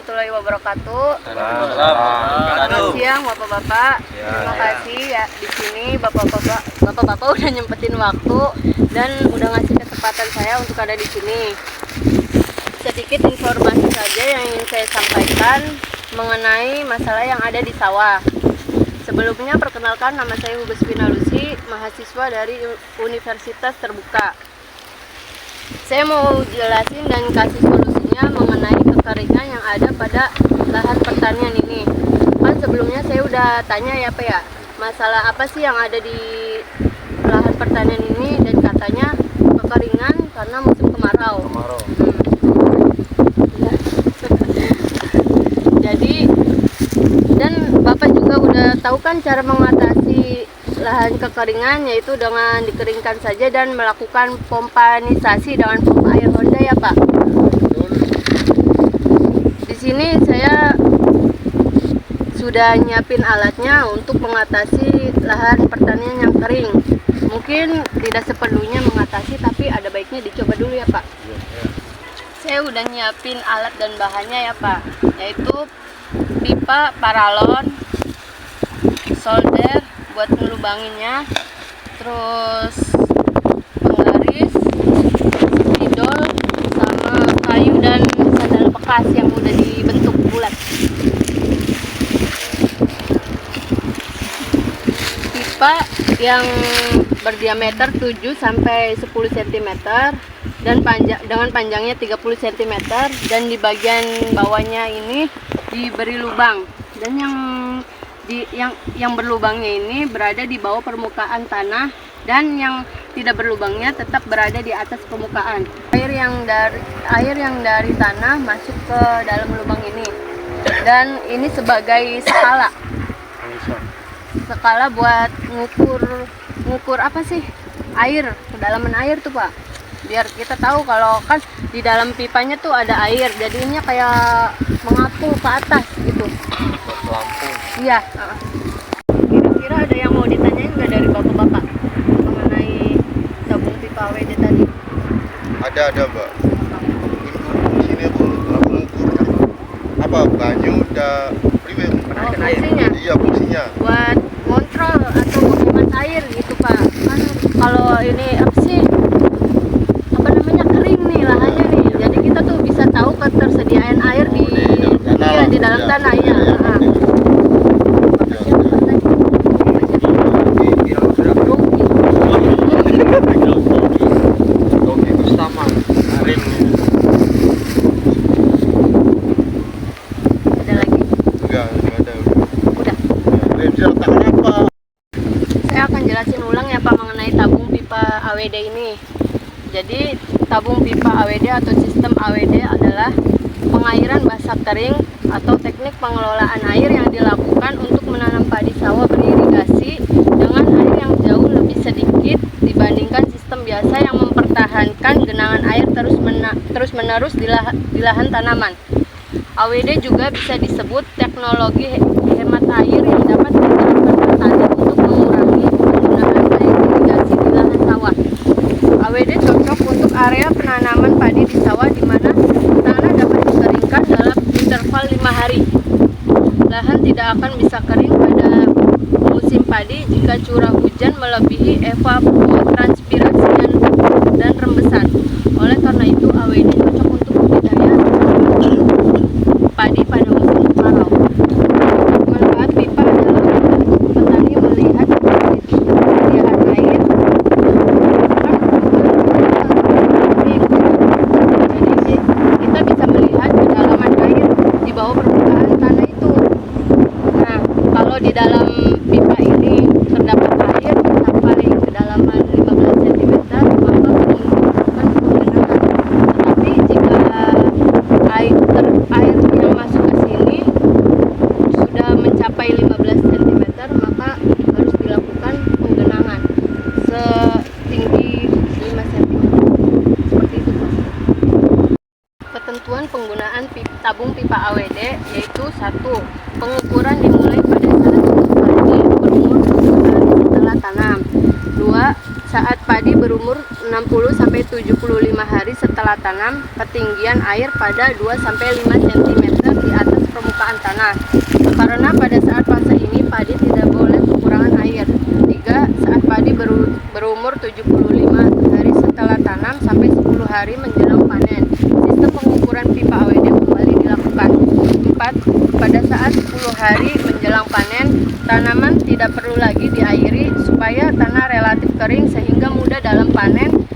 warahmatullahi wabarakatuh. Selamat siang Bapak-bapak. Terima kasih ya di sini Bapak-bapak udah nyempetin waktu dan udah ngasih kesempatan saya untuk ada di sini. Sedikit informasi saja yang ingin saya sampaikan mengenai masalah yang ada di sawah. Sebelumnya perkenalkan, nama saya Hugus Finalusi, mahasiswa dari Universitas Terbuka. Saya mau jelasin dan kasih solusinya mengenai kekeringan yang ada pada lahan pertanian ini. Kan sebelumnya saya udah tanya ya Pak ya, masalah apa sih yang ada di lahan pertanian ini, dan katanya kekeringan karena musim kemarau. Ya. Jadi, dan Bapak juga udah tahu kan cara mengatasi lahan kekeringan, yaitu dengan dikeringkan saja dan melakukan pompanisasi dengan pompa air Honda ya Pak. Di sini saya sudah nyiapin alatnya untuk mengatasi lahan pertanian yang kering. Mungkin tidak sepenuhnya mengatasi, tapi ada baiknya dicoba dulu ya Pak. Saya udah nyiapin alat dan bahannya ya Pak, yaitu pipa paralon, solder buat ngelubanginnya, terus penggaris, spidol, sama kayu dan sandal bekas yang udah dibentuk bulat. Pipa yang berdiameter 7 sampai 10 cm dan dengan panjangnya 30 cm, dan di bagian bawahnya ini diberi lubang, dan yang berlubangnya ini berada di bawah permukaan tanah, dan yang tidak berlubangnya tetap berada di atas permukaan. Air yang dari tanah masuk ke dalam lubang ini, dan ini sebagai skala buat ngukur apa sih, air, kedalaman air tuh Pak, biar kita tahu kalau kan di dalam pipanya tuh ada air, jadinya kayak mengapung ke atas gitu. Iya. Kira-kira ada yang mau ditanyain nggak dari bapak-bapak mengenai tabung pipa AWD tadi? Ada Mbak. Di sini aku mengukur apa banyu udah primer. Fungsinya? Iya, fungsinya. Buat kontrol atau menghemat air gitu Pak. Kan kalau ini apa sih? Apa namanya, kering nih lahannya nih. Jadi kita tuh bisa tahu ketersediaan air di dalam tanah ya. Saya akan jelasin ulang ya Pak mengenai tabung pipa AWD ini. Jadi tabung pipa AWD atau sistem AWD adalah pengairan basah kering atau teknik pengelolaan air yang dilakukan untuk menanam padi sawah beririgasi dengan air yang jauh lebih sedikit dibandingkan sistem biasa yang mempertahankan genangan air terus-menerus di lahan tanaman. AWD juga bisa disebut teknologi hemat air yang dapat digunakan petani untuk mengurangi penggunaan air irigasi di lahan sawah. AWD cocok untuk area penanaman padi di sawah di mana tanah dapat dikeringkan dalam interval 5 hari. Lahan tidak akan bisa kering pada musim padi jika curah hujan melebihi evapotranspirasi dan rembesan. Oleh karena itu, AWD cocok untuk budidaya padi pada musim kemarau. Manfaat pipa adalah petani melihat ketersediaan air. Jadi kita bisa melihat kedalaman air di bawah permukaan tanah itu. Nah, kalau di dalam pipa ini terdapat air sampai kedalaman 15 cm, maka menimbulkan genangan. Tetapi jika air yang masuk ke sini sudah mencapai 15 cm, maka harus dilakukan penggenangan setinggi 5 cm. Seperti itu Pak. Ketentuan penggunaan tabung pipa AWD yaitu 1. Pengukuran dimulai pada saat padi berumur 1 hari setelah tanam. 2. Saat padi berumur 60-75 hari hari setelah tanam, ketinggian air pada 2-5 cm di atas permukaan tanah. Karena pada saat fase ini padi tidak boleh kekurangan air. 3. Saat padi berumur 75 hari setelah tanam sampai 10 hari menjelang panen, sistem pengukuran pipa AWD kembali dilakukan. 4. Pada saat 10 hari menjelang panen, tanaman tidak perlu lagi diairi supaya tanah relatif kering sehingga mudah dalam panen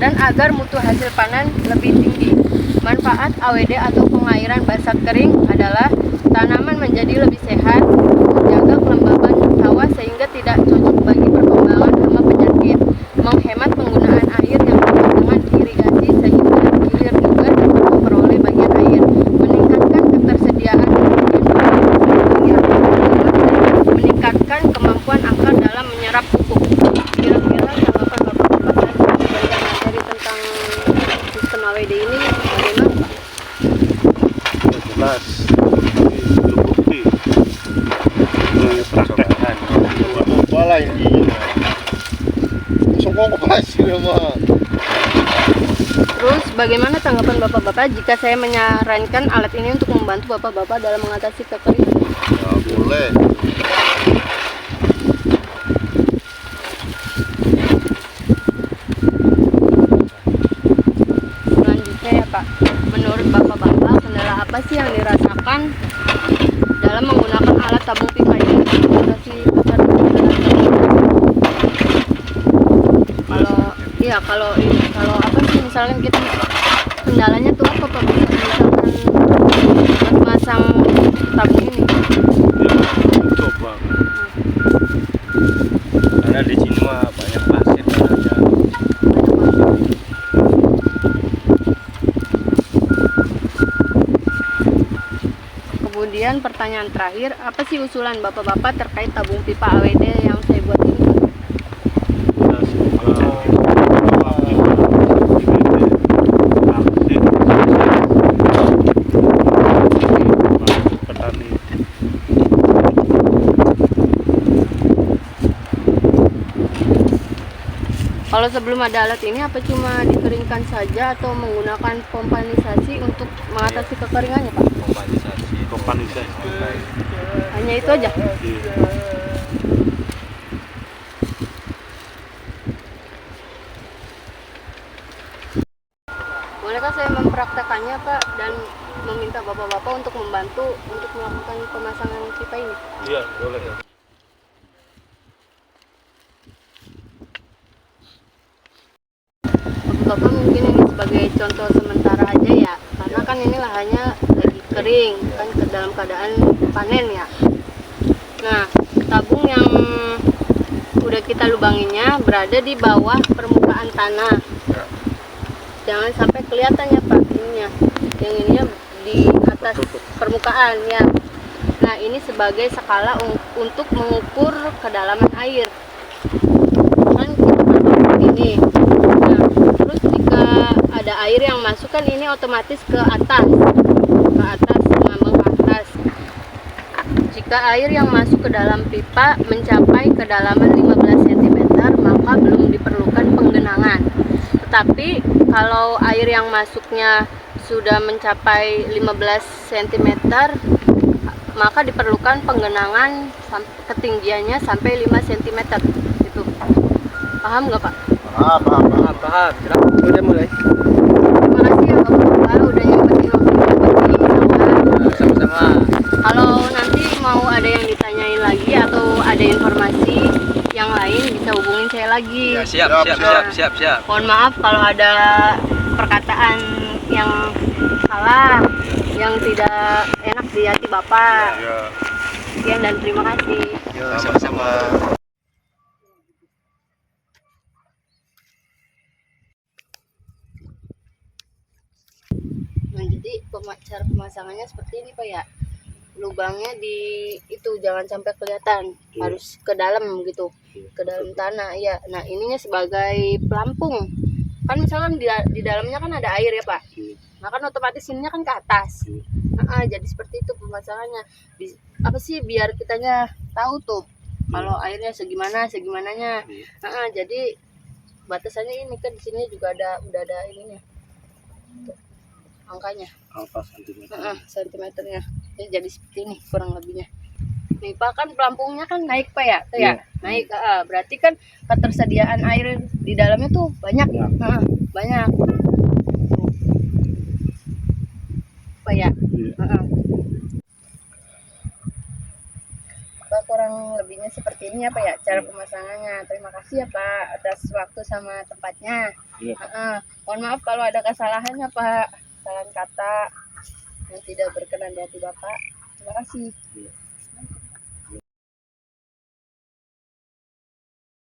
dan agar mutu hasil panen lebih tinggi. Manfaat AWD atau pengairan basat kering adalah tanaman menjadi lebih sehat, menjaga kelembaban hawa sehingga tidak cocok bagi perkembangan hama penyakit, menghemat penggunaan air yang dibuat dengan irigasi sehingga hilir juga dapat memperoleh bagian air, meningkatkan ketersediaan meningkatkan kemampuan akar dalam menyerap pupuk. Kira-kira tanggapan Bapak-Bapak dari materi tentang sistem AWD ini bagaimana, Pak? Jelas, tapi terbukti praktekkan. Wala hindi. Sungkong ko pa sila mah. Terus bagaimana tanggapan Bapak-Bapak jika saya menyarankan alat ini untuk membantu Bapak-Bapak dalam mengatasi kekeringan? Ya, boleh. Selanjutnya ya Pak, menurut Bapak-Bapak kendala apa sih yang dirasakan dalam menggunakan alat tabung pipa ini untuk mengatasi kekeringan? Kalau apa sih misalnya kita kendalanya tuh apa Pak? Misalkan masang tabung ini. Coba. Karena di sini mah banyak pasir tanahnya. Kemudian pertanyaan terakhir, apa sih usulan Bapak-Bapak terkait tabung pipa AWD yang saya buat ini? Kalau sebelum ada alat ini, apa cuma dikeringkan saja atau menggunakan pompanisasi untuk mengatasi kekeringannya, Pak? Kompanisasi. Hanya itu aja? Bolehkah saya mempraktekannya, Pak, dan meminta Bapak-Bapak untuk membantu untuk melakukan pemasangan pipa ini? Iya, boleh. Bapak mungkin ini sebagai contoh sementara aja ya, karena kan ini lahannya lagi kering kan dalam keadaan panen ya. Nah, tabung yang udah kita lubanginnya berada di bawah permukaan tanah. Jangan sampai kelihatan ya Pak ininya, yang ininya di atas permukaan ya. Nah, ini sebagai skala untuk mengukur kedalaman air. Kan kita pasang ini. Nah, terus jika ada air yang masuk kan ini otomatis ke atas, mengambang ke atas. Jika air yang masuk ke dalam pipa mencapai kedalaman 15 cm, maka belum diperlukan penggenangan. Tetapi kalau air yang masuknya sudah mencapai 15 cm, maka diperlukan penggenangan ketinggiannya sampai 5 cm. Gitu. Paham nggak Pak? Paham. Udah mulai. Terima kasih ya Bapak-Bapak udah nyempetin waktu Sama-sama. Kalau nanti mau ada yang ditanyain lagi atau ada informasi yang lain bisa hubungin saya lagi. Ya, siap. Mohon maaf kalau ada perkataan yang salah, yang tidak enak di hati Bapak. Ya. Sekian dan terima kasih. Sama-sama. Nah, jadi cara pemasangannya seperti ini Pak ya. Lubangnya di itu jangan sampai kelihatan, harus ke dalam gitu, ke dalam tanah ya. Nah, ininya sebagai pelampung. Kan misalkan di dalamnya kan ada air ya Pak. Nah, kan otomatis ininya kan ke atas. Nah, jadi seperti itu pemasangannya. Apa sih biar kitanya tahu tuh kalau airnya segimananya. Nah, jadi batasannya ini kan di sini juga udah ada ininya. Tuh, angkanya. Angka sentimeter. Sentimeternya. Jadi seperti ini kurang lebihnya. Nih Pak, kan pelampungnya kan naik Pak ya, tuh ya, naik. Berarti kan ketersediaan air di dalamnya tuh banyak, banyak. Tuh. Pak ya, Pak, kurang lebihnya seperti ini ya Pak ya, cara pemasangannya. Terima kasih ya Pak atas waktu sama tempatnya. Mohon maaf kalau ada kesalahan ya Pak, kesalahan kata yang tidak berkenan di hati Bapak. Terima kasih.